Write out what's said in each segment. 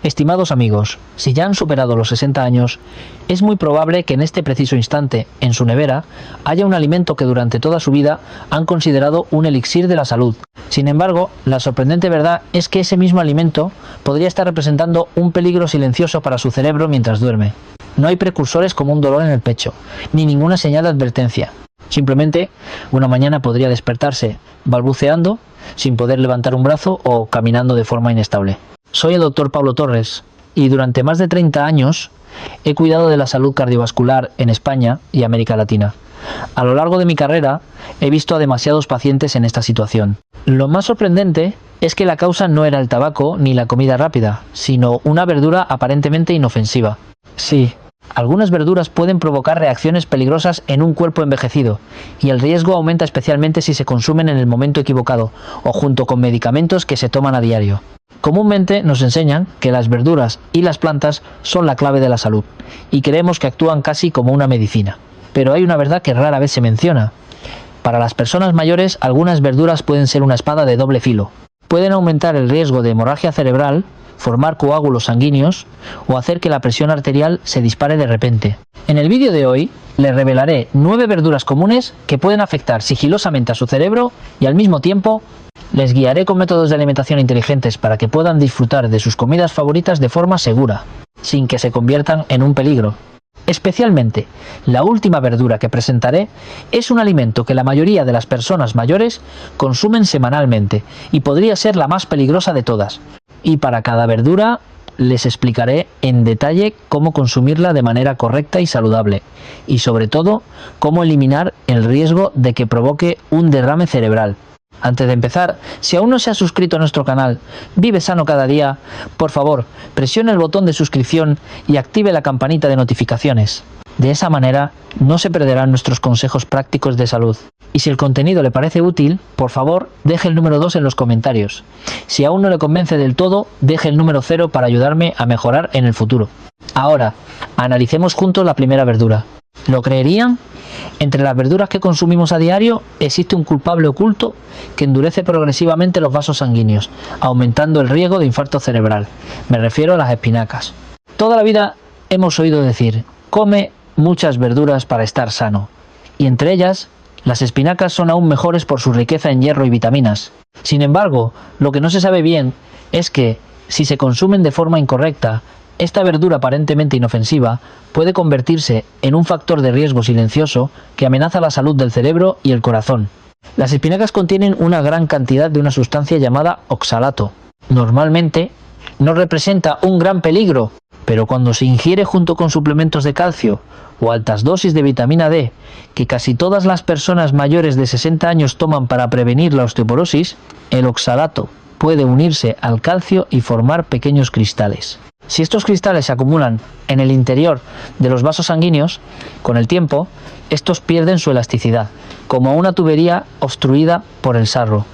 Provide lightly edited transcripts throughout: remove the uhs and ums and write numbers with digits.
Estimados amigos, si ya han superado los 60 años, es muy probable que en este preciso instante, en su nevera, haya un alimento que durante toda su vida han considerado un elixir de la salud. Sin embargo, la sorprendente verdad es que ese mismo alimento podría estar representando un peligro silencioso para su cerebro mientras duerme. No hay precursores como un dolor en el pecho, ni ninguna señal de advertencia. Simplemente, una mañana podría despertarse balbuceando, sin poder levantar un brazo o caminando de forma inestable. Soy el Dr. Pablo Torres y durante más de 30 años he cuidado de la salud cardiovascular en España y América Latina. A lo largo de mi carrera he visto a demasiados pacientes en esta situación. Lo más sorprendente es que la causa no era el tabaco ni la comida rápida, sino una verdura aparentemente inofensiva. Sí, algunas verduras pueden provocar reacciones peligrosas en un cuerpo envejecido, y el riesgo aumenta especialmente si se consumen en el momento equivocado o junto con medicamentos que se toman a diario. Comúnmente nos enseñan que las verduras y las plantas son la clave de la salud, y creemos que actúan casi como una medicina. Pero hay una verdad que rara vez se menciona. Para las personas mayores, algunas verduras pueden ser una espada de doble filo. Pueden aumentar el riesgo de hemorragia cerebral, formar coágulos sanguíneos o hacer que la presión arterial se dispare de repente. En el vídeo de hoy les revelaré 9 verduras comunes que pueden afectar sigilosamente a su cerebro y al mismo tiempo les guiaré con métodos de alimentación inteligentes para que puedan disfrutar de sus comidas favoritas de forma segura, sin que se conviertan en un peligro. Especialmente, la última verdura que presentaré es un alimento que la mayoría de las personas mayores consumen semanalmente y podría ser la más peligrosa de todas. Y para cada verdura les explicaré en detalle cómo consumirla de manera correcta y saludable, y sobre todo, cómo eliminar el riesgo de que provoque un derrame cerebral. Antes de empezar, si aún no se ha suscrito a nuestro canal Vive Sano Cada Día, por favor, presione el botón de suscripción y active la campanita de notificaciones. De esa manera, no se perderán nuestros consejos prácticos de salud. Y si el contenido le parece útil, por favor, deje el número 2 en los comentarios. Si aún no le convence del todo, deje el número 0 para ayudarme a mejorar en el futuro. Ahora, analicemos juntos la primera verdura. ¿Lo creerían? Entre las verduras que consumimos a diario existe un culpable oculto que endurece progresivamente los vasos sanguíneos, aumentando el riesgo de infarto cerebral. Me refiero a las espinacas. Toda la vida hemos oído decir, come muchas verduras para estar sano, y entre ellas, las espinacas son aún mejores por su riqueza en hierro y vitaminas. Sin embargo, lo que no se sabe bien es que, si se consumen de forma incorrecta, esta verdura aparentemente inofensiva puede convertirse en un factor de riesgo silencioso que amenaza la salud del cerebro y el corazón. Las espinacas contienen una gran cantidad de una sustancia llamada oxalato. Normalmente no representa un gran peligro, pero cuando se ingiere junto con suplementos de calcio o altas dosis de vitamina D, que casi todas las personas mayores de 60 años toman para prevenir la osteoporosis, el oxalato puede unirse al calcio y formar pequeños cristales. Si estos cristales se acumulan en el interior de los vasos sanguíneos, con el tiempo, estos pierden su elasticidad, como una tubería obstruida por el sarro.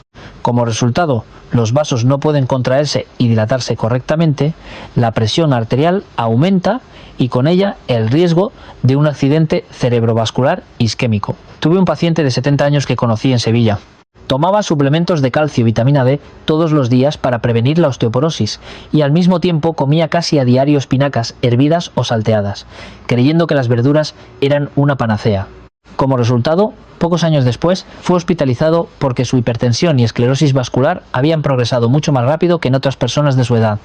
Como resultado, los vasos no pueden contraerse y dilatarse correctamente, la presión arterial aumenta y con ella el riesgo de un accidente cerebrovascular isquémico. Tuve un paciente de 70 años que conocí en Sevilla. Tomaba suplementos de calcio y vitamina D todos los días para prevenir la osteoporosis y al mismo tiempo comía casi a diario espinacas hervidas o salteadas, creyendo que las verduras eran una panacea. Como resultado, pocos años después fue hospitalizado porque su hipertensión y esclerosis vascular habían progresado mucho más rápido que en otras personas de su edad.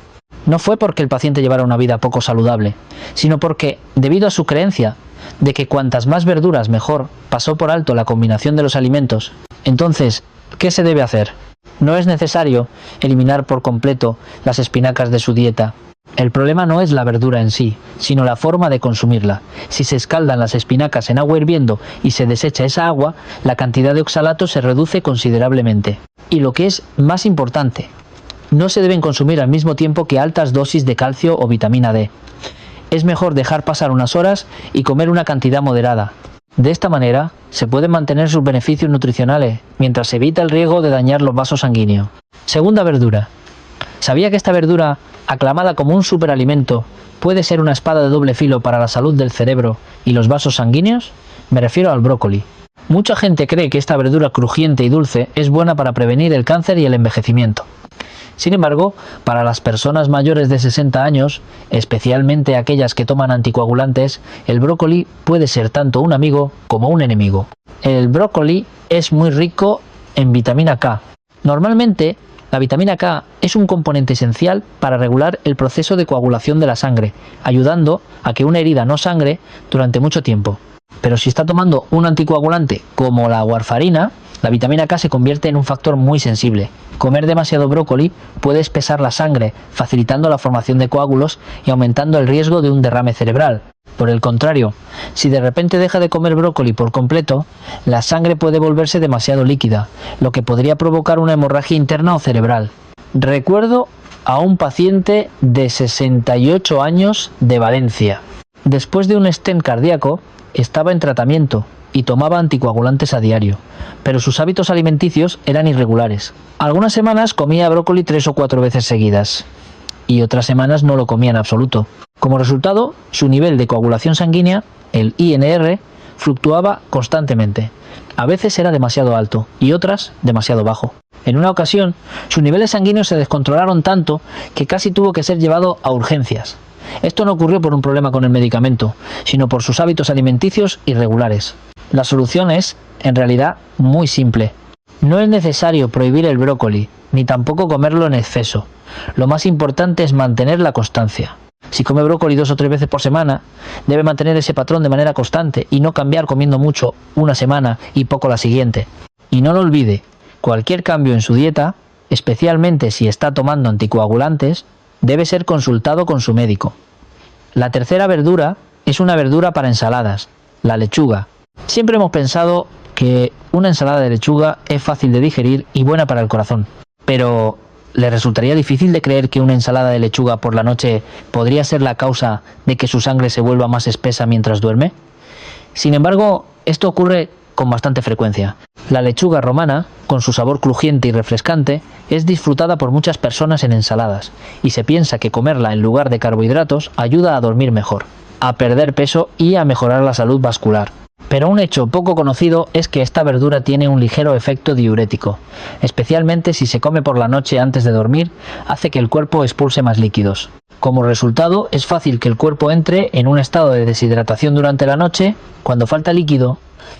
No fue porque el paciente llevara una vida poco saludable, sino porque, debido a su creencia de que cuantas más verduras mejor, pasó por alto la combinación de los alimentos. Entonces, ¿qué se debe hacer? No es necesario eliminar por completo las espinacas de su dieta. El problema no es la verdura en sí, sino la forma de consumirla. Si se escaldan las espinacas en agua hirviendo y se desecha esa agua, la cantidad de oxalato se reduce considerablemente. Y lo que es más importante, no se deben consumir al mismo tiempo que altas dosis de calcio o vitamina D. Es mejor dejar pasar unas horas y comer una cantidad moderada. De esta manera, se pueden mantener sus beneficios nutricionales, mientras se evita el riesgo de dañar los vasos sanguíneos. Segunda verdura. ¿Sabía que esta verdura, aclamada como un superalimento, puede ser una espada de doble filo para la salud del cerebro y los vasos sanguíneos? Me refiero al brócoli. Mucha gente cree que esta verdura crujiente y dulce es buena para prevenir el cáncer y el envejecimiento. Sin embargo, para las personas mayores de 60 años, especialmente aquellas que toman anticoagulantes, el brócoli puede ser tanto un amigo como un enemigo. El brócoli es muy rico en vitamina K. Normalmente, la vitamina K es un componente esencial para regular el proceso de coagulación de la sangre, ayudando a que una herida no sangre durante mucho tiempo. Pero si está tomando un anticoagulante como la warfarina, la vitamina K se convierte en un factor muy sensible. Comer demasiado brócoli puede espesar la sangre, facilitando la formación de coágulos y aumentando el riesgo de un derrame cerebral. Por el contrario, si de repente deja de comer brócoli por completo, la sangre puede volverse demasiado líquida, lo que podría provocar una hemorragia interna o cerebral. Recuerdo a un paciente de 68 años de Valencia. Después de un stent cardíaco, estaba en tratamiento y tomaba anticoagulantes a diario, pero sus hábitos alimenticios eran irregulares. Algunas semanas comía brócoli 3 o 4 veces seguidas y otras semanas no lo comía en absoluto. Como resultado, su nivel de coagulación sanguínea, el INR, fluctuaba constantemente. A veces era demasiado alto y otras demasiado bajo. En una ocasión, sus niveles sanguíneos se descontrolaron tanto que casi tuvo que ser llevado a urgencias. Esto no ocurrió por un problema con el medicamento, sino por sus hábitos alimenticios irregulares. La solución es, en realidad, muy simple. No es necesario prohibir el brócoli, ni tampoco comerlo en exceso. Lo más importante es mantener la constancia. Si come brócoli 2 o 3 veces por semana, debe mantener ese patrón de manera constante y no cambiar comiendo mucho una semana y poco la siguiente. Y no lo olvide, cualquier cambio en su dieta, especialmente si está tomando anticoagulantes, debe ser consultado con su médico. La tercera verdura es una verdura para ensaladas, la lechuga. Siempre hemos pensado que una ensalada de lechuga es fácil de digerir y buena para el corazón, pero ¿le resultaría difícil de creer que una ensalada de lechuga por la noche podría ser la causa de que su sangre se vuelva más espesa mientras duerme? Sin embargo, esto ocurre con bastante frecuencia. La lechuga romana, con su sabor crujiente y refrescante, es disfrutada por muchas personas en ensaladas, y se piensa que comerla en lugar de carbohidratos ayuda a dormir mejor, a perder peso y a mejorar la salud vascular. Pero un hecho poco conocido es que esta verdura tiene un ligero efecto diurético, especialmente si se come por la noche antes de dormir, hace que el cuerpo expulse más líquidos. Como resultado, es fácil que el cuerpo entre en un estado de deshidratación durante la noche. Cuando falta líquido,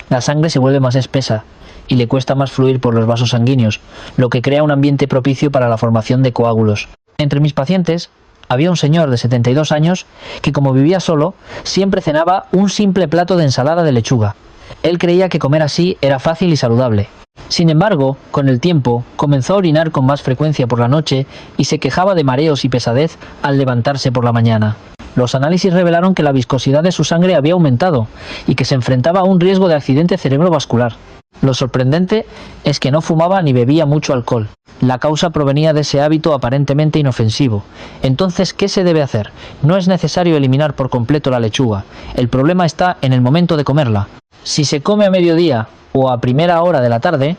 la sangre se vuelve más espesa y le cuesta más fluir por los vasos sanguíneos, lo que crea un ambiente propicio para la formación de coágulos. Entre mis pacientes había un señor de 72 años que, como vivía solo, siempre cenaba un simple plato de ensalada de lechuga. Él creía que comer así era fácil y saludable. Sin embargo, con el tiempo, comenzó a orinar con más frecuencia por la noche y se quejaba de mareos y pesadez al levantarse por la mañana. Los análisis revelaron que la viscosidad de su sangre había aumentado y que se enfrentaba a un riesgo de accidente cerebrovascular. Lo sorprendente es que no fumaba ni bebía mucho alcohol. La causa provenía de ese hábito aparentemente inofensivo. Entonces, ¿qué se debe hacer? No es necesario eliminar por completo la lechuga. El problema está en el momento de comerla. Si se come a mediodía o a primera hora de la tarde,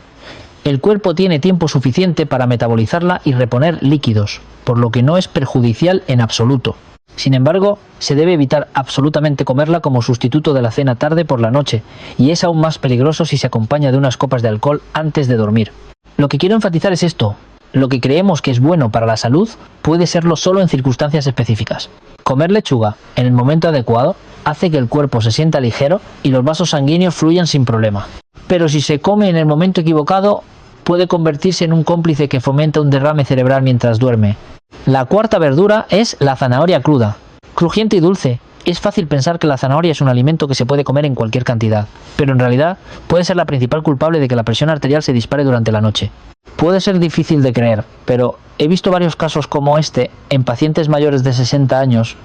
el cuerpo tiene tiempo suficiente para metabolizarla y reponer líquidos, por lo que no es perjudicial en absoluto. Sin embargo, se debe evitar absolutamente comerla como sustituto de la cena tarde por la noche, y es aún más peligroso si se acompaña de unas copas de alcohol antes de dormir. Lo que quiero enfatizar es esto: lo que creemos que es bueno para la salud puede serlo solo en circunstancias específicas. Comer lechuga en el momento adecuado hace que el cuerpo se sienta ligero y los vasos sanguíneos fluyan sin problema. Pero si se come en el momento equivocado, puede convertirse en un cómplice que fomenta un derrame cerebral mientras duerme. La cuarta verdura es la zanahoria cruda. Crujiente y dulce. Es fácil pensar que la zanahoria es un alimento que se puede comer en cualquier cantidad, pero en realidad puede ser la principal culpable de que la presión arterial se dispare durante la noche. Puede ser difícil de creer, pero he visto varios casos como este en pacientes mayores de 60 años.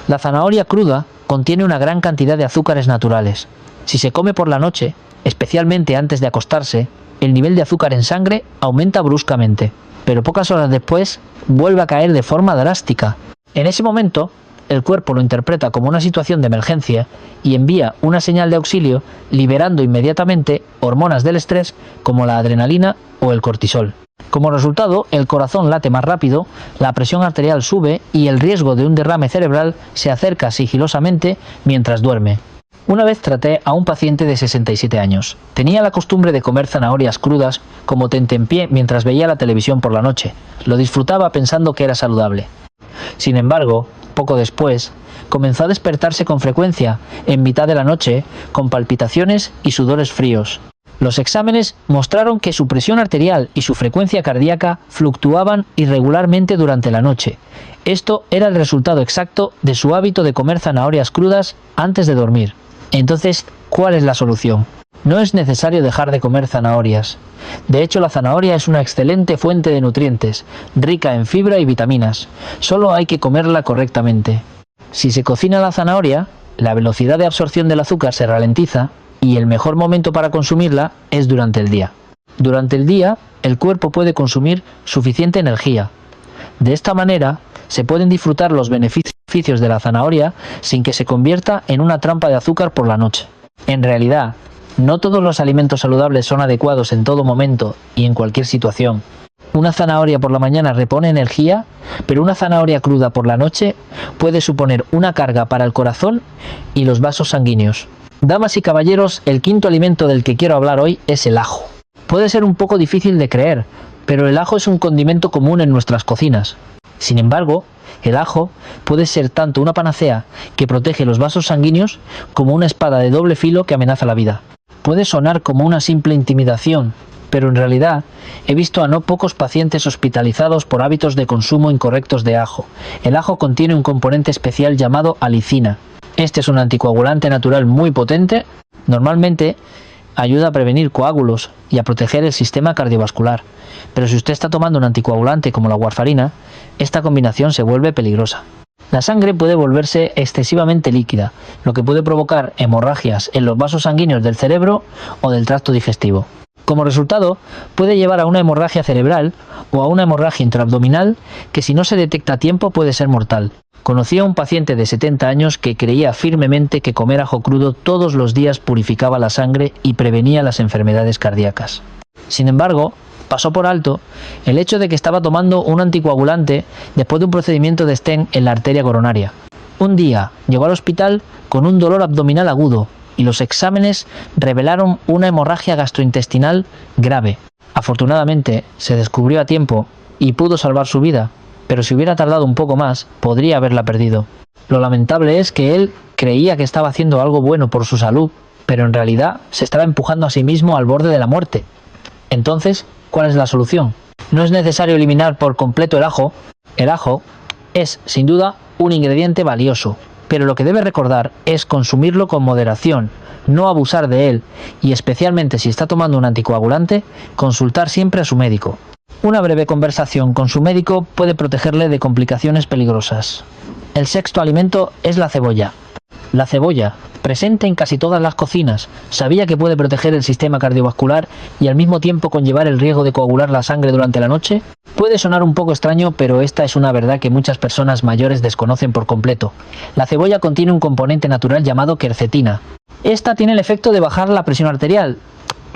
La zanahoria cruda contiene una gran cantidad de azúcares naturales. Si se come por la noche, especialmente antes de acostarse, el nivel de azúcar en sangre aumenta bruscamente, pero pocas horas después vuelve a caer de forma drástica. En ese momento, el cuerpo lo interpreta como una situación de emergencia y envía una señal de auxilio, liberando inmediatamente hormonas del estrés como la adrenalina o el cortisol. Como resultado, el corazón late más rápido, la presión arterial sube y el riesgo de un derrame cerebral se acerca sigilosamente mientras duerme. Una vez traté a un paciente de 67 años. Tenía la costumbre de comer zanahorias crudas como tentempié mientras veía la televisión por la noche. Lo disfrutaba pensando que era saludable. Sin embargo, poco después, comenzó a despertarse con frecuencia, en mitad de la noche, con palpitaciones y sudores fríos. Los exámenes mostraron que su presión arterial y su frecuencia cardíaca fluctuaban irregularmente durante la noche. Esto era el resultado exacto de su hábito de comer zanahorias crudas antes de dormir. Entonces, ¿cuál es la solución? No es necesario dejar de comer zanahorias. De hecho, la zanahoria es una excelente fuente de nutrientes, rica en fibra y vitaminas. Solo hay que comerla correctamente. Si se cocina la zanahoria, la velocidad de absorción del azúcar se ralentiza y el mejor momento para consumirla es durante el día. Durante el día, el cuerpo puede consumir suficiente energía. De esta manera, se pueden disfrutar los beneficios de la zanahoria sin que se convierta en una trampa de azúcar por la noche. En realidad, no todos los alimentos saludables son adecuados en todo momento y en cualquier situación. Una zanahoria por la mañana repone energía, pero una zanahoria cruda por la noche puede suponer una carga para el corazón y los vasos sanguíneos. Damas y caballeros, el quinto alimento del que quiero hablar hoy es el ajo. Puede ser un poco difícil de creer, pero el ajo es un condimento común en nuestras cocinas. Sin embargo, el ajo puede ser tanto una panacea que protege los vasos sanguíneos como una espada de doble filo que amenaza la vida. Puede sonar como una simple intimidación, pero en realidad he visto a no pocos pacientes hospitalizados por hábitos de consumo incorrectos de ajo. El ajo contiene un componente especial llamado alicina. Este es un anticoagulante natural muy potente. Normalmente ayuda a prevenir coágulos y a proteger el sistema cardiovascular. Pero si usted está tomando un anticoagulante como la warfarina, esta combinación se vuelve peligrosa. La sangre puede volverse excesivamente líquida, lo que puede provocar hemorragias en los vasos sanguíneos del cerebro o del tracto digestivo. Como resultado, puede llevar a una hemorragia cerebral o a una hemorragia intraabdominal que, si no se detecta a tiempo, puede ser mortal. Conocí a un paciente de 70 años que creía firmemente que comer ajo crudo todos los días purificaba la sangre y prevenía las enfermedades cardíacas. Sin embargo, pasó por alto el hecho de que estaba tomando un anticoagulante después de un procedimiento de stent en la arteria coronaria. Un día llegó al hospital con un dolor abdominal agudo y los exámenes revelaron una hemorragia gastrointestinal grave. Afortunadamente, se descubrió a tiempo y pudo salvar su vida, pero si hubiera tardado un poco más, podría haberla perdido. Lo lamentable es que él creía que estaba haciendo algo bueno por su salud, pero en realidad se estaba empujando a sí mismo al borde de la muerte. Entonces, ¿cuál es la solución? No es necesario eliminar por completo el ajo. El ajo es, sin duda, un ingrediente valioso, pero lo que debe recordar es consumirlo con moderación, no abusar de él y, especialmente si está tomando un anticoagulante, consultar siempre a su médico. Una breve conversación con su médico puede protegerle de complicaciones peligrosas. El sexto alimento es la cebolla. La cebolla, presente en casi todas las cocinas, ¿sabía que puede proteger el sistema cardiovascular y al mismo tiempo conllevar el riesgo de coagular la sangre durante la noche? Puede sonar un poco extraño, pero esta es una verdad que muchas personas mayores desconocen por completo. La cebolla contiene un componente natural llamado quercetina. Esta tiene el efecto de bajar la presión arterial,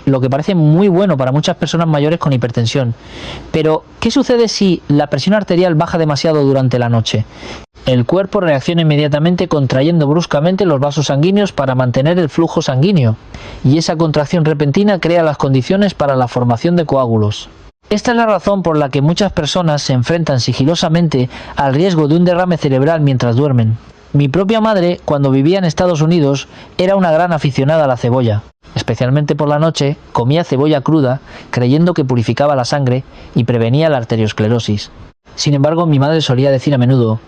lo que parece muy bueno para muchas personas mayores con hipertensión. Pero, ¿qué sucede si la presión arterial baja demasiado durante la noche? El cuerpo reacciona inmediatamente contrayendo bruscamente los vasos sanguíneos para mantener el flujo sanguíneo, y esa contracción repentina crea las condiciones para la formación de coágulos. Esta es la razón por la que muchas personas se enfrentan sigilosamente al riesgo de un derrame cerebral mientras duermen. Mi propia madre, cuando vivía en Estados Unidos, era una gran aficionada a la cebolla. Especialmente por la noche, comía cebolla cruda, creyendo que purificaba la sangre y prevenía la arteriosclerosis. Sin embargo, mi madre solía decir a menudo: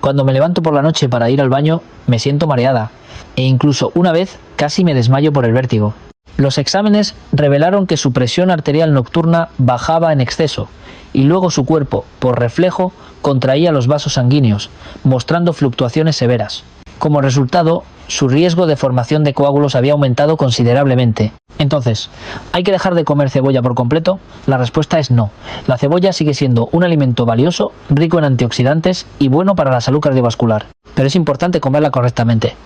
cuando me levanto por la noche para ir al baño, me siento mareada, e incluso una vez casi me desmayo por el vértigo. Los exámenes revelaron que su presión arterial nocturna bajaba en exceso, y luego su cuerpo, por reflejo, contraía los vasos sanguíneos, mostrando fluctuaciones severas. Como resultado, su riesgo de formación de coágulos había aumentado considerablemente. Entonces, ¿hay que dejar de comer cebolla por completo? La respuesta es no. La cebolla sigue siendo un alimento valioso, rico en antioxidantes y bueno para la salud cardiovascular. pero es importante comerla correctamente.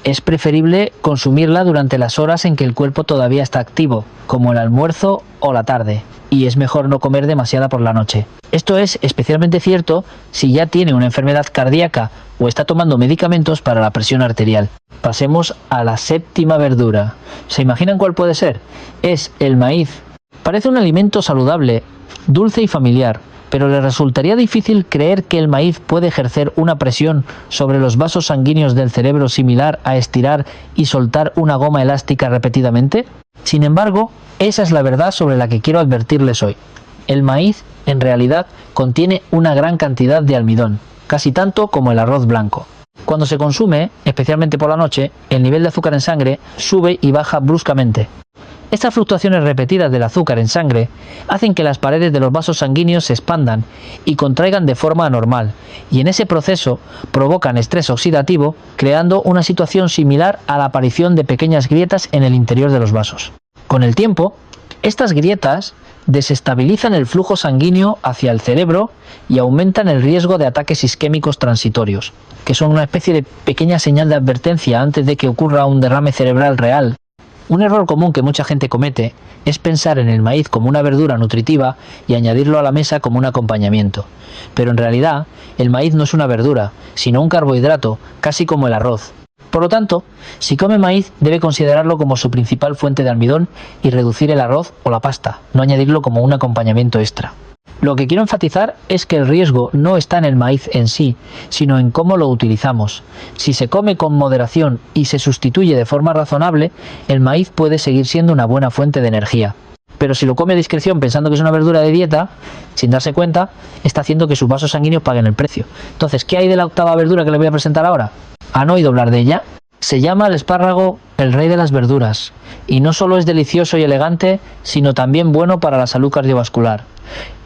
Es preferible consumirla durante las horas en que el cuerpo todavía está activo, como el almuerzo o la tarde, y es mejor no comer demasiada por la noche. Esto es especialmente cierto si ya tiene una enfermedad cardíaca o está tomando medicamentos para la presión arterial. Pasemos a la séptima verdura. ¿Se imaginan cuál puede ser? Es el maíz. Parece un alimento saludable, dulce y familiar, pero ¿le resultaría difícil creer que el maíz puede ejercer una presión sobre los vasos sanguíneos del cerebro similar a estirar y soltar una goma elástica repetidamente? Sin embargo, esa es la verdad sobre la que quiero advertirles hoy. El maíz, en realidad, contiene una gran cantidad de almidón, casi tanto como el arroz blanco. Cuando se consume, especialmente por la noche, el nivel de azúcar en sangre sube y baja bruscamente. Estas fluctuaciones repetidas del azúcar en sangre hacen que las paredes de los vasos sanguíneos se expandan y contraigan de forma anormal, y en ese proceso provocan estrés oxidativo, creando una situación similar a la aparición de pequeñas grietas en el interior de los vasos. Con el tiempo, estas grietas desestabilizan el flujo sanguíneo hacia el cerebro y aumentan el riesgo de ataques isquémicos transitorios, que son una especie de pequeña señal de advertencia antes de que ocurra un derrame cerebral real. Un error común que mucha gente comete es pensar en el maíz como una verdura nutritiva y añadirlo a la mesa como un acompañamiento. Pero en realidad, el maíz no es una verdura, sino un carbohidrato, casi como el arroz. Por lo tanto, si come maíz, debe considerarlo como su principal fuente de almidón y reducir el arroz o la pasta, no añadirlo como un acompañamiento extra. Lo que quiero enfatizar es que el riesgo no está en el maíz en sí, sino en cómo lo utilizamos. Si se come con moderación y se sustituye de forma razonable, el maíz puede seguir siendo una buena fuente de energía. Pero si lo come a discreción pensando que es una verdura de dieta, sin darse cuenta, está haciendo que sus vasos sanguíneos paguen el precio. Entonces, ¿qué hay de la octava verdura que les voy a presentar ahora? ¿Han oído hablar de ella? Se llama el espárrago el rey de las verduras, y no solo es delicioso y elegante, sino también bueno para la salud cardiovascular.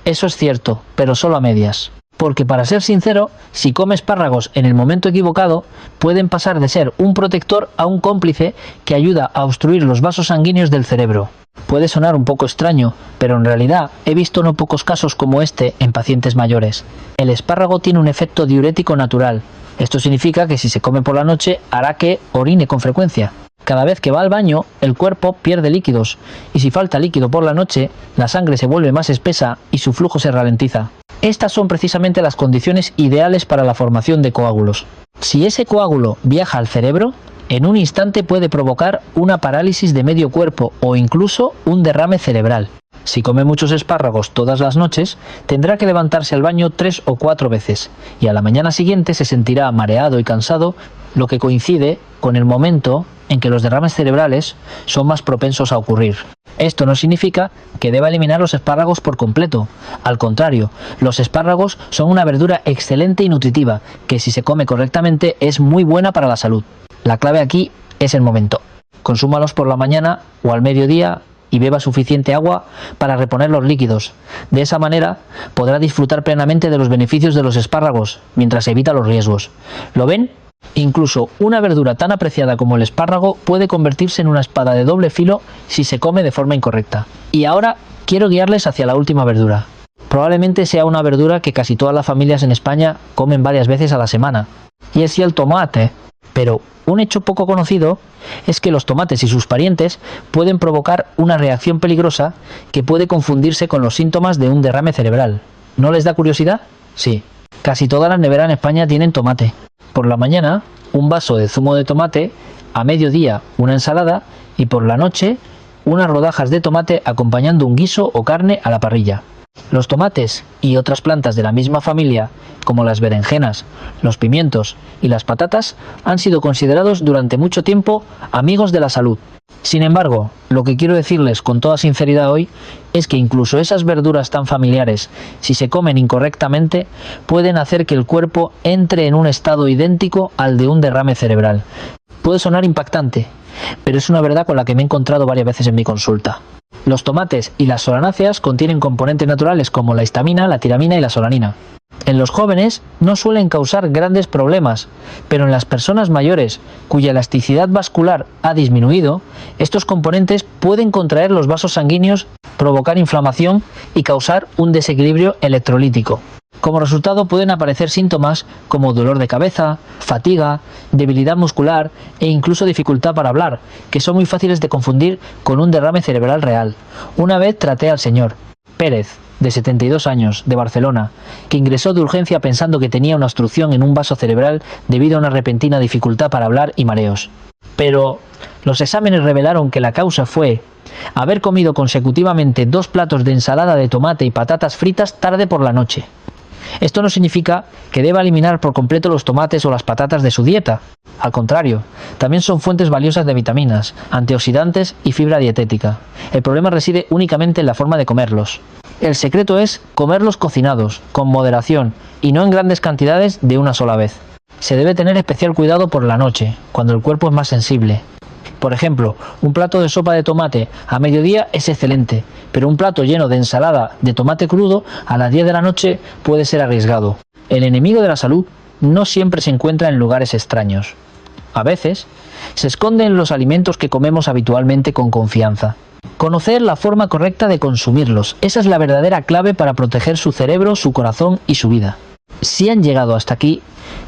Eso es cierto, pero solo a medias. Porque para ser sincero, si come espárragos en el momento equivocado, pueden pasar de ser un protector a un cómplice que ayuda a obstruir los vasos sanguíneos del cerebro. Puede sonar un poco extraño, pero en realidad he visto no pocos casos como este en pacientes mayores. El espárrago tiene un efecto diurético natural. Esto significa que si se come por la noche hará que orine con frecuencia. Cada vez que va al baño, el cuerpo pierde líquidos, y si falta líquido por la noche, la sangre se vuelve más espesa y su flujo se ralentiza. Estas son precisamente las condiciones ideales para la formación de coágulos. Si ese coágulo viaja al cerebro, en un instante puede provocar una parálisis de medio cuerpo o incluso un derrame cerebral. Si come muchos espárragos todas las noches, tendrá que levantarse al baño 3 o 4 veces, y a la mañana siguiente se sentirá mareado y cansado, lo que coincide con el momento en que los derrames cerebrales son más propensos a ocurrir. Esto no significa que deba eliminar los espárragos por completo. Al contrario, los espárragos son una verdura excelente y nutritiva, que si se come correctamente es muy buena para la salud. La clave aquí es el momento. Consúmalos por la mañana o al mediodía y beba suficiente agua para reponer los líquidos. De esa manera podrá disfrutar plenamente de los beneficios de los espárragos, mientras evita los riesgos. ¿Lo ven? Incluso una verdura tan apreciada como el espárrago puede convertirse en una espada de doble filo si se come de forma incorrecta. Y ahora quiero guiarles hacia la última verdura. Probablemente sea una verdura que casi todas las familias en España comen varias veces a la semana. Y es el tomate. Pero un hecho poco conocido es que los tomates y sus parientes pueden provocar una reacción peligrosa que puede confundirse con los síntomas de un derrame cerebral. ¿No les da curiosidad? Sí. Casi todas las neveras en España tienen tomate. Por la mañana, un vaso de zumo de tomate, a mediodía una ensalada y por la noche unas rodajas de tomate acompañando un guiso o carne a la parrilla. Los tomates y otras plantas de la misma familia, como las berenjenas, los pimientos y las patatas, han sido considerados durante mucho tiempo amigos de la salud. Sin embargo, lo que quiero decirles con toda sinceridad hoy es que incluso esas verduras tan familiares, si se comen incorrectamente, pueden hacer que el cuerpo entre en un estado idéntico al de un derrame cerebral. Puede sonar impactante, pero es una verdad con la que me he encontrado varias veces en mi consulta. Los tomates y las solanáceas contienen componentes naturales como la histamina, la tiramina y la solanina. En los jóvenes no suelen causar grandes problemas, pero en las personas mayores cuya elasticidad vascular ha disminuido, estos componentes pueden contraer los vasos sanguíneos, provocar inflamación y causar un desequilibrio electrolítico. Como resultado pueden aparecer síntomas como dolor de cabeza, fatiga, debilidad muscular e incluso dificultad para hablar, que son muy fáciles de confundir con un derrame cerebral real. Una vez traté al señor Pérez, de 72 años, de Barcelona, que ingresó de urgencia pensando que tenía una obstrucción en un vaso cerebral debido a una repentina dificultad para hablar y mareos. Pero los exámenes revelaron que la causa fue haber comido consecutivamente 2 platos de ensalada de tomate y patatas fritas tarde por la noche. Esto no significa que deba eliminar por completo los tomates o las patatas de su dieta. Al contrario, también son fuentes valiosas de vitaminas, antioxidantes y fibra dietética. El problema reside únicamente en la forma de comerlos. El secreto es comerlos cocinados, con moderación y no en grandes cantidades de una sola vez. Se debe tener especial cuidado por la noche, cuando el cuerpo es más sensible. Por ejemplo, un plato de sopa de tomate a mediodía es excelente, pero un plato lleno de ensalada de tomate crudo a las 10 de la noche puede ser arriesgado. El enemigo de la salud no siempre se encuentra en lugares extraños. A veces, se esconde en los alimentos que comemos habitualmente con confianza. Conocer la forma correcta de consumirlos, esa es la verdadera clave para proteger su cerebro, su corazón y su vida. Si han llegado hasta aquí,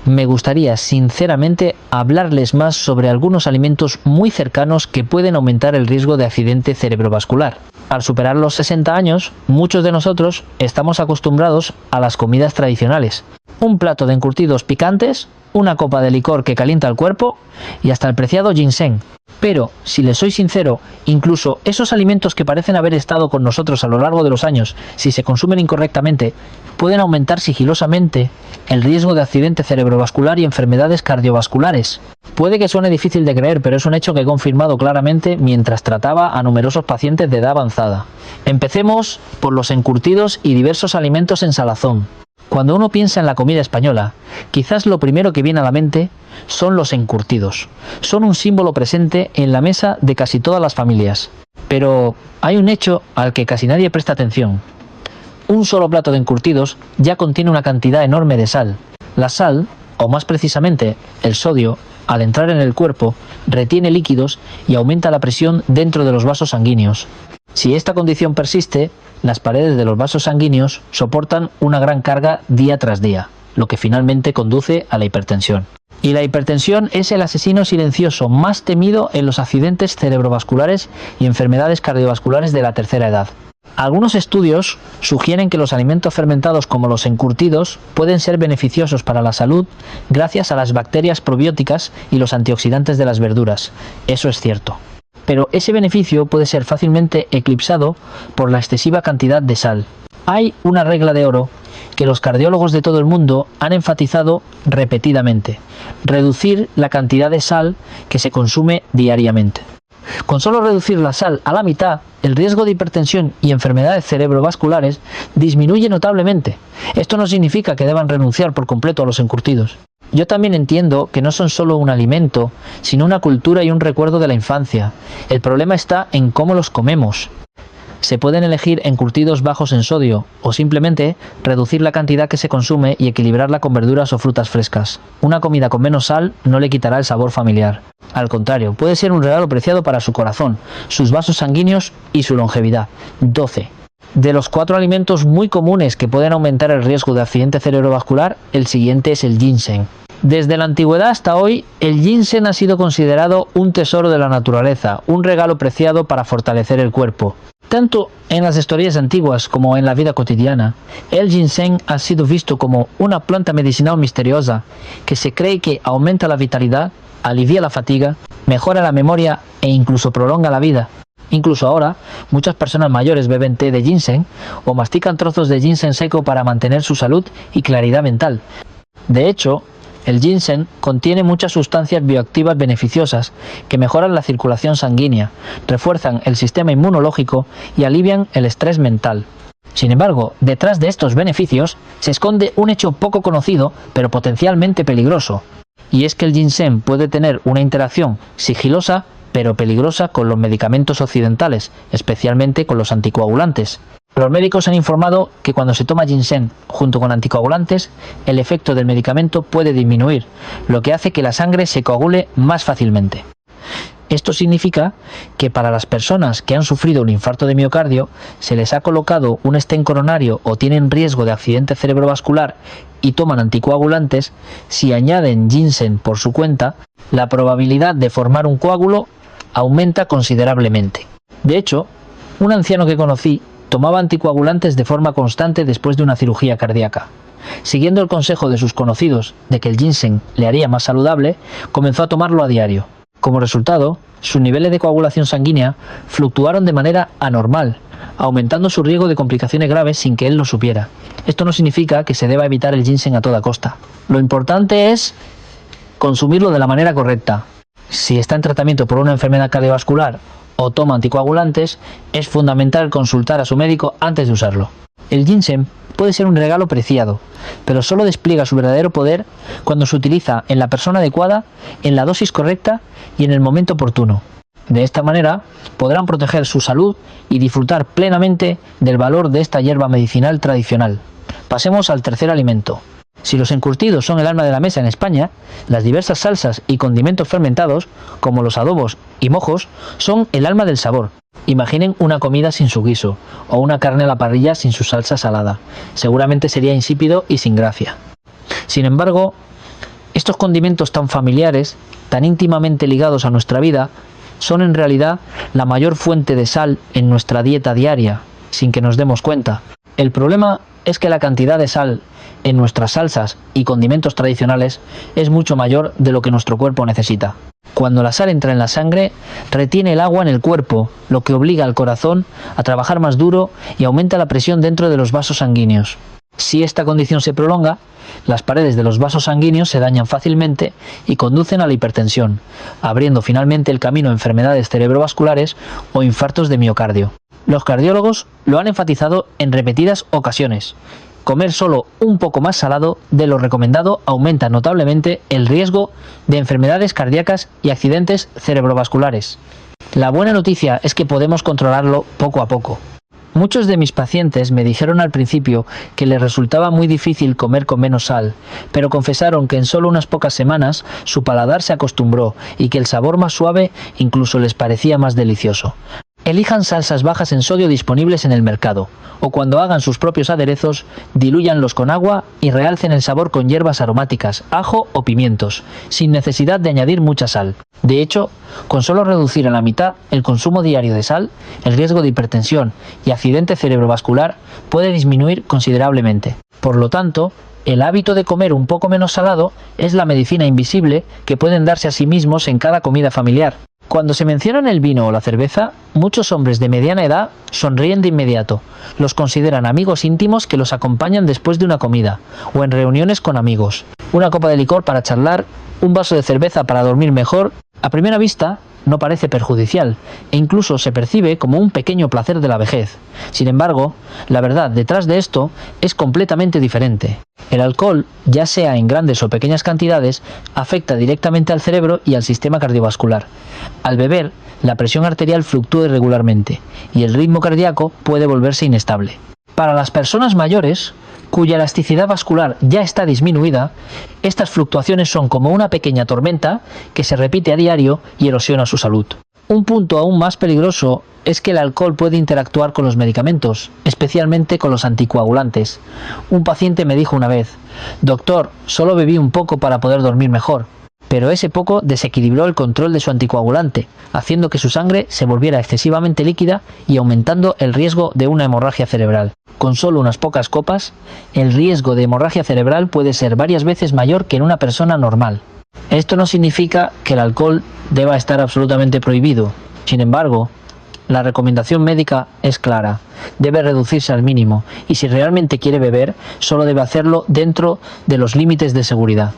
me gustaría sinceramente hablarles más sobre algunos alimentos muy cercanos que pueden aumentar el riesgo de accidente cerebrovascular. Al superar los 60 años, muchos de nosotros estamos acostumbrados a las comidas tradicionales. Un plato de encurtidos picantes, una copa de licor que calienta el cuerpo y hasta el preciado ginseng. Pero, si les soy sincero, incluso esos alimentos que parecen haber estado con nosotros a lo largo de los años, si se consumen incorrectamente, pueden aumentar sigilosamente el riesgo de accidente cerebrovascular y enfermedades cardiovasculares. Puede que suene difícil de creer, pero es un hecho que he confirmado claramente mientras trataba a numerosos pacientes de edad avanzada. Empecemos por los encurtidos y diversos alimentos en salazón. Cuando uno piensa en la comida española, quizás lo primero que viene a la mente son los encurtidos. Son un símbolo presente en la mesa de casi todas las familias. Pero hay un hecho al que casi nadie presta atención. Un solo plato de encurtidos ya contiene una cantidad enorme de sal. La sal, o más precisamente el sodio, al entrar en el cuerpo, retiene líquidos y aumenta la presión dentro de los vasos sanguíneos. Si esta condición persiste, las paredes de los vasos sanguíneos soportan una gran carga día tras día, lo que finalmente conduce a la hipertensión. Y la hipertensión es el asesino silencioso más temido en los accidentes cerebrovasculares y enfermedades cardiovasculares de la tercera edad. Algunos estudios sugieren que los alimentos fermentados como los encurtidos pueden ser beneficiosos para la salud gracias a las bacterias probióticas y los antioxidantes de las verduras. Eso es cierto. Pero ese beneficio puede ser fácilmente eclipsado por la excesiva cantidad de sal. Hay una regla de oro que los cardiólogos de todo el mundo han enfatizado repetidamente: reducir la cantidad de sal que se consume diariamente. Con solo reducir la sal a la mitad, el riesgo de hipertensión y enfermedades cerebrovasculares disminuye notablemente. Esto no significa que deban renunciar por completo a los encurtidos. Yo también entiendo que no son solo un alimento, sino una cultura y un recuerdo de la infancia. El problema está en cómo los comemos. Se pueden elegir encurtidos bajos en sodio o simplemente reducir la cantidad que se consume y equilibrarla con verduras o frutas frescas. Una comida con menos sal no le quitará el sabor familiar. Al contrario, puede ser un regalo preciado para su corazón, sus vasos sanguíneos y su longevidad. 12. De los 4 alimentos muy comunes que pueden aumentar el riesgo de accidente cerebrovascular, el siguiente es el ginseng. Desde la antigüedad hasta hoy, el ginseng ha sido considerado un tesoro de la naturaleza, un regalo preciado para fortalecer el cuerpo. Tanto en las historias antiguas como en la vida cotidiana, el ginseng ha sido visto como una planta medicinal misteriosa que se cree que aumenta la vitalidad, alivia la fatiga, mejora la memoria e incluso prolonga la vida. Incluso ahora, muchas personas mayores beben té de ginseng o mastican trozos de ginseng seco para mantener su salud y claridad mental. De hecho, el ginseng contiene muchas sustancias bioactivas beneficiosas que mejoran la circulación sanguínea, refuerzan el sistema inmunológico y alivian el estrés mental. Sin embargo, detrás de estos beneficios se esconde un hecho poco conocido, pero potencialmente peligroso. Y es que el ginseng puede tener una interacción sigilosa, pero peligrosa con los medicamentos occidentales, especialmente con los anticoagulantes. Los médicos han informado que cuando se toma ginseng junto con anticoagulantes, el efecto del medicamento puede disminuir, lo que hace que la sangre se coagule más fácilmente. Esto significa que para las personas que han sufrido un infarto de miocardio, se les ha colocado un stent coronario o tienen riesgo de accidente cerebrovascular y toman anticoagulantes, si añaden ginseng por su cuenta, la probabilidad de formar un coágulo aumenta considerablemente. De hecho, un anciano que conocí tomaba anticoagulantes de forma constante después de una cirugía cardíaca. Siguiendo el consejo de sus conocidos de que el ginseng le haría más saludable, comenzó a tomarlo a diario. Como resultado, sus niveles de coagulación sanguínea fluctuaron de manera anormal, aumentando su riesgo de complicaciones graves sin que él lo supiera. Esto no significa que se deba evitar el ginseng a toda costa. Lo importante es consumirlo de la manera correcta. Si está en tratamiento por una enfermedad cardiovascular o toma anticoagulantes, es fundamental consultar a su médico antes de usarlo. El ginseng puede ser un regalo preciado, pero solo despliega su verdadero poder cuando se utiliza en la persona adecuada, en la dosis correcta y en el momento oportuno. De esta manera podrán proteger su salud y disfrutar plenamente del valor de esta hierba medicinal tradicional. Pasemos al tercer alimento. Si los encurtidos son el alma de la mesa en España, las diversas salsas y condimentos fermentados, como los adobos y mojos, son el alma del sabor. Imaginen una comida sin su guiso, o una carne a la parrilla sin su salsa salada. Seguramente sería insípido y sin gracia. Sin embargo, estos condimentos tan familiares, tan íntimamente ligados a nuestra vida, son en realidad la mayor fuente de sal en nuestra dieta diaria, sin que nos demos cuenta. El problema es que la cantidad de sal en nuestras salsas y condimentos tradicionales es mucho mayor de lo que nuestro cuerpo necesita. Cuando la sal entra en la sangre, retiene el agua en el cuerpo, lo que obliga al corazón a trabajar más duro y aumenta la presión dentro de los vasos sanguíneos. Si esta condición se prolonga, las paredes de los vasos sanguíneos se dañan fácilmente y conducen a la hipertensión, abriendo finalmente el camino a enfermedades cerebrovasculares o infartos de miocardio. Los cardiólogos lo han enfatizado en repetidas ocasiones. Comer solo un poco más salado de lo recomendado aumenta notablemente el riesgo de enfermedades cardíacas y accidentes cerebrovasculares. La buena noticia es que podemos controlarlo poco a poco. Muchos de mis pacientes me dijeron al principio que les resultaba muy difícil comer con menos sal, pero confesaron que en solo unas pocas semanas su paladar se acostumbró y que el sabor más suave incluso les parecía más delicioso. Elijan salsas bajas en sodio disponibles en el mercado, o cuando hagan sus propios aderezos, dilúyanlos con agua y realcen el sabor con hierbas aromáticas, ajo o pimientos, sin necesidad de añadir mucha sal. De hecho, con solo reducir a la mitad el consumo diario de sal, el riesgo de hipertensión y accidente cerebrovascular puede disminuir considerablemente. Por lo tanto, el hábito de comer un poco menos salado es la medicina invisible que pueden darse a sí mismos en cada comida familiar. Cuando se mencionan el vino o la cerveza, muchos hombres de mediana edad sonríen de inmediato. Los consideran amigos íntimos que los acompañan después de una comida o en reuniones con amigos. Una copa de licor para charlar, un vaso de cerveza para dormir mejor. A primera vista, no parece perjudicial e incluso se percibe como un pequeño placer de la vejez. Sin embargo, la verdad detrás de esto es completamente diferente. El alcohol, ya sea en grandes o pequeñas cantidades, afecta directamente al cerebro y al sistema cardiovascular. Al beber, la presión arterial fluctúa irregularmente y el ritmo cardíaco puede volverse inestable. Para las personas mayores, cuya elasticidad vascular ya está disminuida, estas fluctuaciones son como una pequeña tormenta que se repite a diario y erosiona su salud. Un punto aún más peligroso es que el alcohol puede interactuar con los medicamentos, especialmente con los anticoagulantes. Un paciente me dijo una vez: «Doctor, solo bebí un poco para poder dormir mejor». Pero ese poco desequilibró el control de su anticoagulante, haciendo que su sangre se volviera excesivamente líquida y aumentando el riesgo de una hemorragia cerebral. Con solo unas pocas copas, el riesgo de hemorragia cerebral puede ser varias veces mayor que en una persona normal. Esto no significa que el alcohol deba estar absolutamente prohibido. Sin embargo, la recomendación médica es clara: debe reducirse al mínimo y si realmente quiere beber, solo debe hacerlo dentro de los límites de seguridad.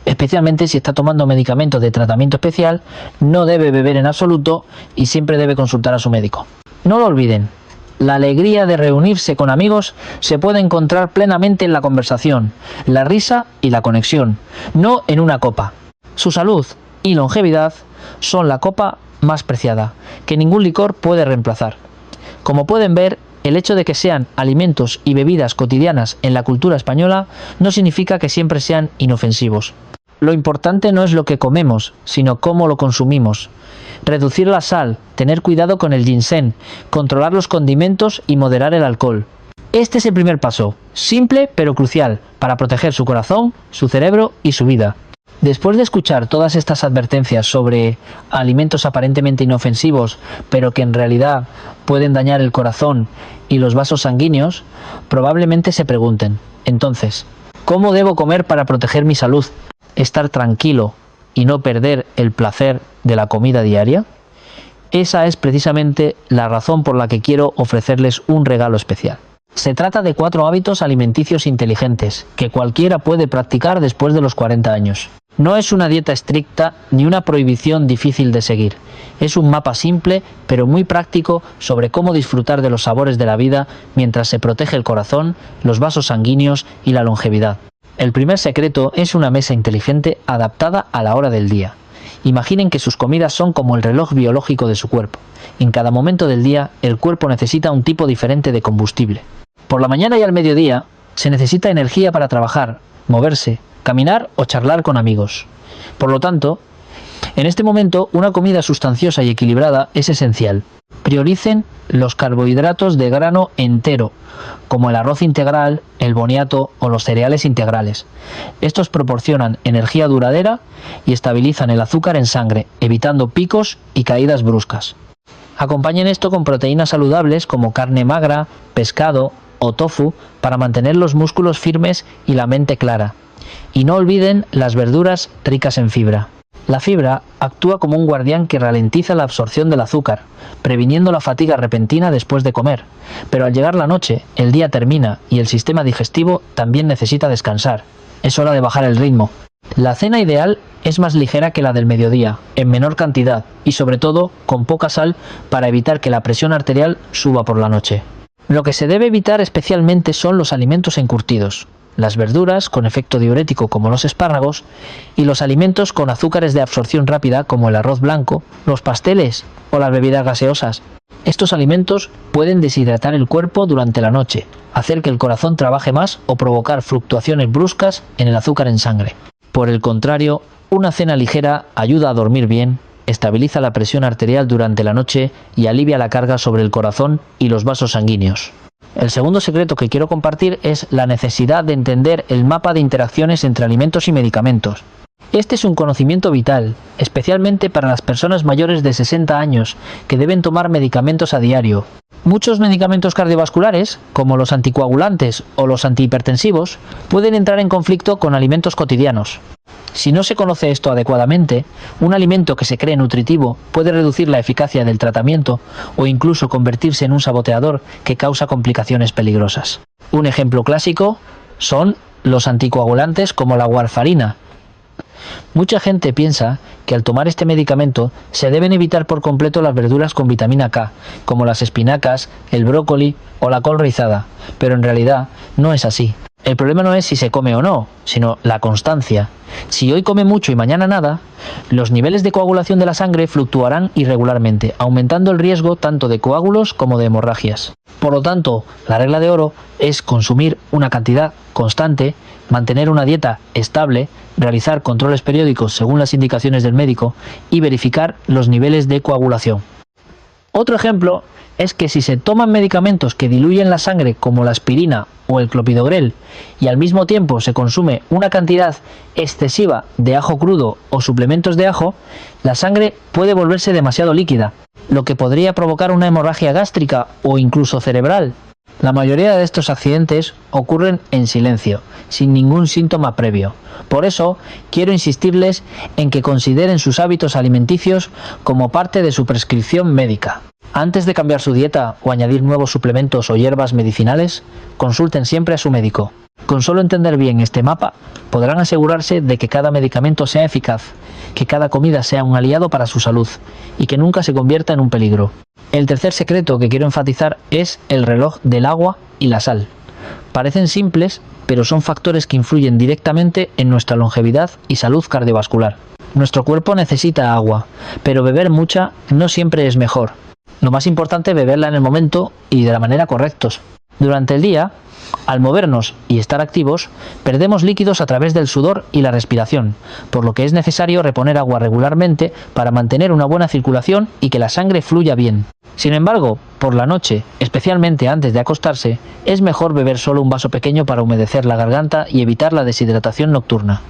Especialmente si está tomando medicamentos de tratamiento especial, no debe beber en absoluto y siempre debe consultar a su médico. No lo olviden, la alegría de reunirse con amigos se puede encontrar plenamente en la conversación, la risa y la conexión, no en una copa. Su salud y longevidad son la copa más preciada, que ningún licor puede reemplazar. Como pueden ver, el hecho de que sean alimentos y bebidas cotidianas en la cultura española no significa que siempre sean inofensivos. Lo importante no es lo que comemos, sino cómo lo consumimos. reducir la sal, tener cuidado con el ginseng, controlar los condimentos y moderar el alcohol. Este es el primer paso, simple pero crucial, para proteger su corazón, su cerebro y su vida. Después de escuchar todas estas advertencias sobre alimentos aparentemente inofensivos, pero que en realidad pueden dañar el corazón y los vasos sanguíneos, probablemente se pregunten, entonces, ¿cómo debo comer para proteger mi salud, estar tranquilo y no perder el placer de la comida diaria? Esa es precisamente la razón por la que quiero ofrecerles un regalo especial. Se trata de 4 hábitos alimenticios inteligentes que cualquiera puede practicar después de los 40 años. No es una dieta estricta ni una prohibición difícil de seguir. Es un mapa simple pero muy práctico sobre cómo disfrutar de los sabores de la vida mientras se protege el corazón, los vasos sanguíneos y la longevidad. El primer secreto es una mesa inteligente adaptada a la hora del día. Imaginen que sus comidas son como el reloj biológico de su cuerpo. En cada momento del día, el cuerpo necesita un tipo diferente de combustible. Por la mañana y al mediodía, se necesita energía para trabajar, moverse, caminar o charlar con amigos. Por lo tanto, en este momento, una comida sustanciosa y equilibrada es esencial. Prioricen los carbohidratos de grano entero, como el arroz integral, el boniato o los cereales integrales. Estos proporcionan energía duradera y estabilizan el azúcar en sangre, evitando picos y caídas bruscas. Acompañen esto con proteínas saludables como carne magra, pescado o tofu para mantener los músculos firmes y la mente clara. Y no olviden las verduras ricas en fibra. La fibra actúa como un guardián que ralentiza la absorción del azúcar, previniendo la fatiga repentina después de comer. Pero al llegar la noche, el día termina y el sistema digestivo también necesita descansar. Es hora de bajar el ritmo. La cena ideal es más ligera que la del mediodía, en menor cantidad y sobre todo con poca sal para evitar que la presión arterial suba por la noche. Lo que se debe evitar especialmente son los alimentos encurtidos, las verduras con efecto diurético como los espárragos y los alimentos con azúcares de absorción rápida como el arroz blanco, los pasteles o las bebidas gaseosas. Estos alimentos pueden deshidratar el cuerpo durante la noche, hacer que el corazón trabaje más o provocar fluctuaciones bruscas en el azúcar en sangre. Por el contrario, una cena ligera ayuda a dormir bien, estabiliza la presión arterial durante la noche y alivia la carga sobre el corazón y los vasos sanguíneos. El segundo secreto que quiero compartir es la necesidad de entender el mapa de interacciones entre alimentos y medicamentos. Este es un conocimiento vital, especialmente para las personas mayores de 60 años que deben tomar medicamentos a diario. Muchos medicamentos cardiovasculares, como los anticoagulantes o los antihipertensivos, pueden entrar en conflicto con alimentos cotidianos. Si no se conoce esto adecuadamente, un alimento que se cree nutritivo puede reducir la eficacia del tratamiento o incluso convertirse en un saboteador que causa complicaciones peligrosas. Un ejemplo clásico son los anticoagulantes como la warfarina. Mucha gente piensa que al tomar este medicamento se deben evitar por completo las verduras con vitamina K, como las espinacas, el brócoli o la col rizada, pero en realidad no es así. El problema no es si se come o no, sino la constancia. Si hoy come mucho y mañana nada, los niveles de coagulación de la sangre fluctuarán irregularmente, aumentando el riesgo tanto de coágulos como de hemorragias. Por lo tanto, la regla de oro es consumir una cantidad constante, mantener una dieta estable, realizar controles periódicos según las indicaciones del médico y verificar los niveles de coagulación. Otro ejemplo es que si se toman medicamentos que diluyen la sangre como la aspirina o el clopidogrel y al mismo tiempo se consume una cantidad excesiva de ajo crudo o suplementos de ajo, la sangre puede volverse demasiado líquida, lo que podría provocar una hemorragia gástrica o incluso cerebral. La mayoría de estos accidentes ocurren en silencio, sin ningún síntoma previo. Por eso, quiero insistirles en que consideren sus hábitos alimenticios como parte de su prescripción médica. Antes de cambiar su dieta o añadir nuevos suplementos o hierbas medicinales, consulten siempre a su médico. Con solo entender bien este mapa, podrán asegurarse de que cada medicamento sea eficaz, que cada comida sea un aliado para su salud y que nunca se convierta en un peligro. El tercer secreto que quiero enfatizar es el reloj del agua y la sal. Parecen simples, pero son factores que influyen directamente en nuestra longevidad y salud cardiovascular. Nuestro cuerpo necesita agua, pero beber mucha no siempre es mejor. Lo más importante es beberla en el momento y de la manera correcta. Durante el día, al movernos y estar activos, perdemos líquidos a través del sudor y la respiración, por lo que es necesario reponer agua regularmente para mantener una buena circulación y que la sangre fluya bien. Sin embargo, por la noche, especialmente antes de acostarse, es mejor beber solo un vaso pequeño para humedecer la garganta y evitar la deshidratación nocturna.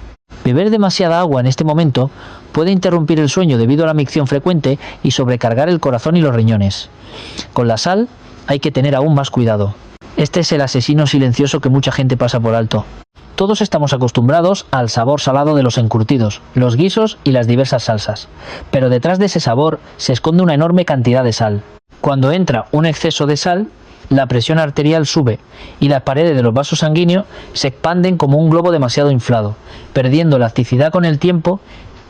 Beber demasiada agua en este momento puede interrumpir el sueño debido a la micción frecuente y sobrecargar el corazón y los riñones. Con la sal hay que tener aún más cuidado. Este es el asesino silencioso que mucha gente pasa por alto. Todos estamos acostumbrados al sabor salado de los encurtidos, los guisos y las diversas salsas, pero detrás de ese sabor se esconde una enorme cantidad de sal. Cuando entra un exceso de sal, la presión arterial sube y las paredes de los vasos sanguíneos se expanden como un globo demasiado inflado, perdiendo elasticidad con el tiempo,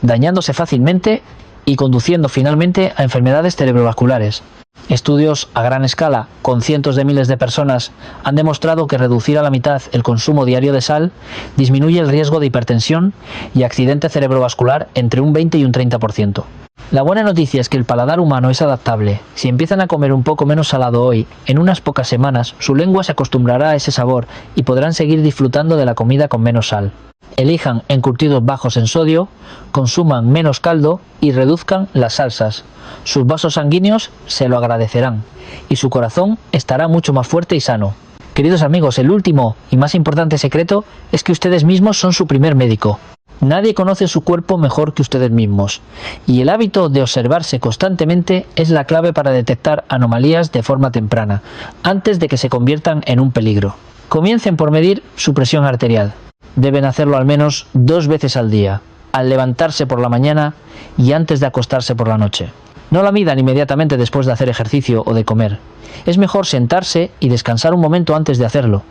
dañándose fácilmente y conduciendo finalmente a enfermedades cerebrovasculares. Estudios a gran escala, con cientos de miles de personas, han demostrado que reducir a la mitad el consumo diario de sal disminuye el riesgo de hipertensión y accidente cerebrovascular entre un 20 y un 30%. La buena noticia es que el paladar humano es adaptable. Si empiezan a comer un poco menos salado hoy, en unas pocas semanas su lengua se acostumbrará a ese sabor y podrán seguir disfrutando de la comida con menos sal. Elijan encurtidos bajos en sodio, consuman menos caldo y reduzcan las salsas. Sus vasos sanguíneos se lo agradecerán y su corazón estará mucho más fuerte y sano. Queridos amigos, el último y más importante secreto es que ustedes mismos son su primer médico. Nadie conoce su cuerpo mejor que ustedes mismos, y el hábito de observarse constantemente es la clave para detectar anomalías de forma temprana, antes de que se conviertan en un peligro. Comiencen por medir su presión arterial. Deben hacerlo al menos 2 veces al día, al levantarse por la mañana y antes de acostarse por la noche. No la midan inmediatamente después de hacer ejercicio o de comer. Es mejor sentarse y descansar un momento antes de hacerlo.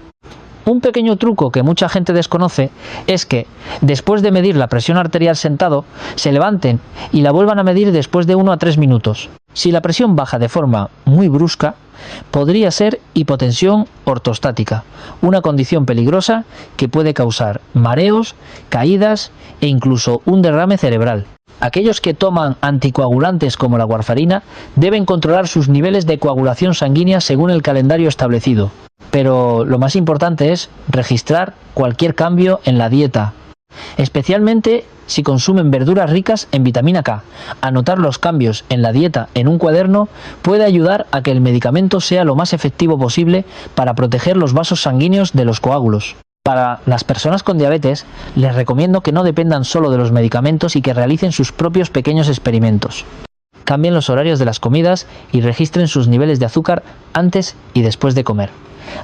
Un pequeño truco que mucha gente desconoce es que, después de medir la presión arterial sentado, se levanten y la vuelvan a medir después de 1 a 3 minutos. Si la presión baja de forma muy brusca, podría ser hipotensión ortostática, una condición peligrosa que puede causar mareos, caídas e incluso un derrame cerebral. Aquellos que toman anticoagulantes como la warfarina deben controlar sus niveles de coagulación sanguínea según el calendario establecido. Pero lo más importante es registrar cualquier cambio en la dieta, especialmente si consumen verduras ricas en vitamina K. Anotar los cambios en la dieta en un cuaderno puede ayudar a que el medicamento sea lo más efectivo posible para proteger los vasos sanguíneos de los coágulos. Para las personas con diabetes, les recomiendo que no dependan solo de los medicamentos y que realicen sus propios pequeños experimentos. Cambien los horarios de las comidas y registren sus niveles de azúcar antes y después de comer.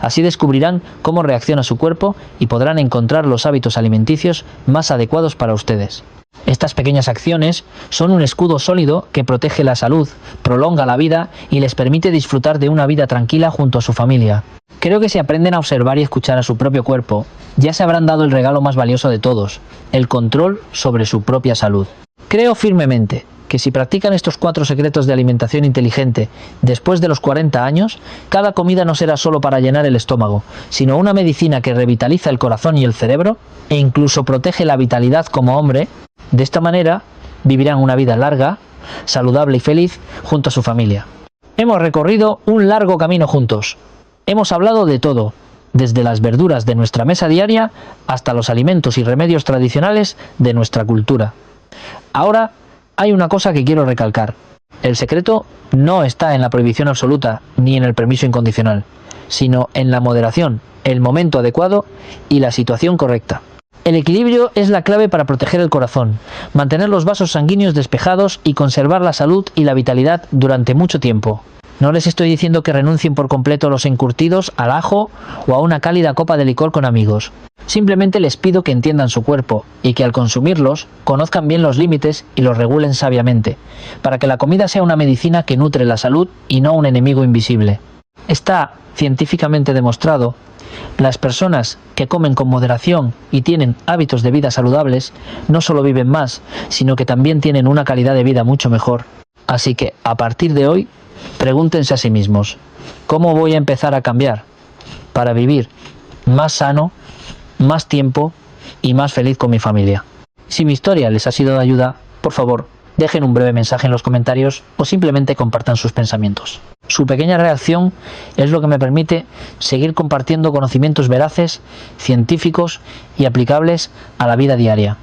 Así descubrirán cómo reacciona su cuerpo y podrán encontrar los hábitos alimenticios más adecuados para ustedes. Estas pequeñas acciones son un escudo sólido que protege la salud, prolonga la vida y les permite disfrutar de una vida tranquila junto a su familia. Creo que si aprenden a observar y escuchar a su propio cuerpo, ya se habrán dado el regalo más valioso de todos, el control sobre su propia salud. Creo firmemente que si practican estos 4 secretos de alimentación inteligente después de los 40 años, cada comida no será solo para llenar el estómago, sino una medicina que revitaliza el corazón y el cerebro e incluso protege la vitalidad como hombre. De esta manera, vivirán una vida larga, saludable y feliz junto a su familia. Hemos recorrido un largo camino juntos. Hemos hablado de todo, desde las verduras de nuestra mesa diaria hasta los alimentos y remedios tradicionales de nuestra cultura. Ahora, hay una cosa que quiero recalcar. El secreto no está en la prohibición absoluta ni en el permiso incondicional, sino en la moderación, el momento adecuado y la situación correcta. El equilibrio es la clave para proteger el corazón, mantener los vasos sanguíneos despejados y conservar la salud y la vitalidad durante mucho tiempo. No les estoy diciendo que renuncien por completo a los encurtidos, al ajo o a una cálida copa de licor con amigos. Simplemente les pido que entiendan su cuerpo y que al consumirlos conozcan bien los límites y los regulen sabiamente, para que la comida sea una medicina que nutre la salud y no un enemigo invisible. Está científicamente demostrado, las personas que comen con moderación y tienen hábitos de vida saludables no solo viven más, sino que también tienen una calidad de vida mucho mejor. Así que a partir de hoy, pregúntense a sí mismos, ¿cómo voy a empezar a cambiar para vivir más sano, más tiempo y más feliz con mi familia? Si mi historia les ha sido de ayuda, por favor, dejen un breve mensaje en los comentarios o simplemente compartan sus pensamientos. Su pequeña reacción es lo que me permite seguir compartiendo conocimientos veraces, científicos y aplicables a la vida diaria.